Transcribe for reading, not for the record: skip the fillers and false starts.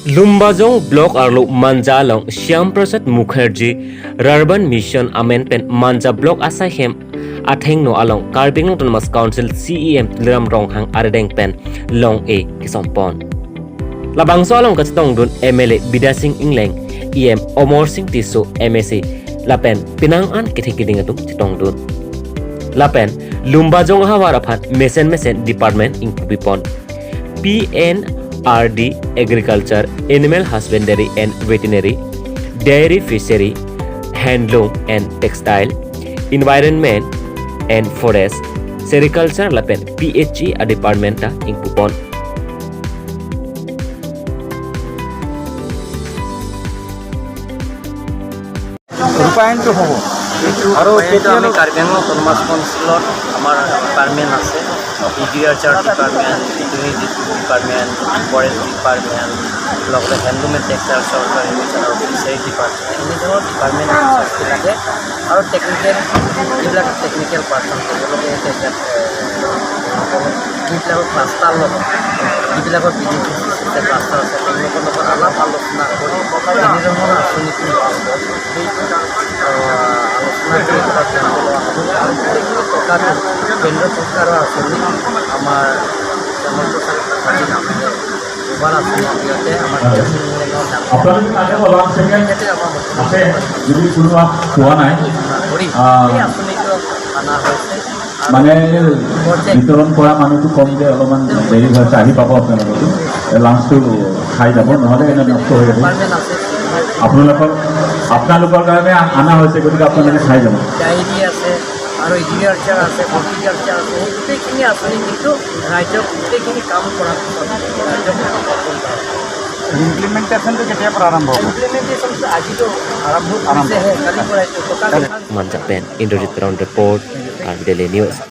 Lumbajong Block Arlo Manjalong Shyam Prasad Mukherjee Rurban Mission Amendment Manja Block Asahem Atheng no along Karbing Autonomous Council CEM Liram Ronghang Aredeng Pen Long A Kisompon Labangso along Katong Dun MLA Bidasing Ingleng EM Omor Singh Tiso MSC Lapen Pinangan Kitikiding Atum Chitong Dun Lapen Lumbajong Hawaraphan Mesen Department Inkupipon PNRD Agriculture, Animal Husbandry and Veterinary, Dairy Fishery, Handloom and Textile, Environment and Forest, Sericulture Lapen PHE a department in Kupon. ৰূপায়ণটো হ'ব আৰু আমি Karbi Anglong autonomous কাউন্সিলত আমাৰ department আছে agriculture department veterinary department forest department লগতে handloom and textile চৰকাৰী mission আৰু fishery department এনেধৰণৰ department থাকে আৰু টেকনিকেল যিবিলাক টেকনিকেল পাৰ্চন তেওঁলোকে যিবিলাকৰ ক্লাষ্টাৰ লগত যিবিলাকৰ বিজনেছ ক্লাষ্টাৰ আছে তেওঁলোকৰ লগত আলাপ আলোচনা কৰি এনেধৰণৰ আঁচনিটো টকাটো কেন্দ্ৰ চৰকাৰৰ আঁচনি আমাৰ দুবাৰ আঁচনিৰ জৰিয়তে আমাৰ কৰি এই আঁচনিটো অনা হৈছে মানে বিতৰণ কৰা মানুহটো কম যে অলপমান দেৰি হৈছে আহি পাব আপোনালোকতো লাঞ্চটো খাই যাব নহ'লে এনে নষ্ট হৈ যাব আপোনালোকৰ কাৰণে অনা হৈছে গতিকে আপোনালোকে খাই যাব ডায়েৰী আছে আৰু এগ্ৰিকালচাৰ আছে হৰ্টিকালচাৰ আছে এই গোটেইখিনি আঁচনি কিন্তু ৰাইজক গোটেইখিনি কাম কৰাৰ পিছত ৰাইজক ইমপ্লিমেণ্টেশ্যনটো কেতিয়াৰ পৰা আৰম্ভ হ'ব ইমপ্লিমেণ্টেশ্যনটো আজিতো আৰম্ভ কৰিছেহে কালিৰ পৰাই টকা Manjapen Indonesian Report and Daily News.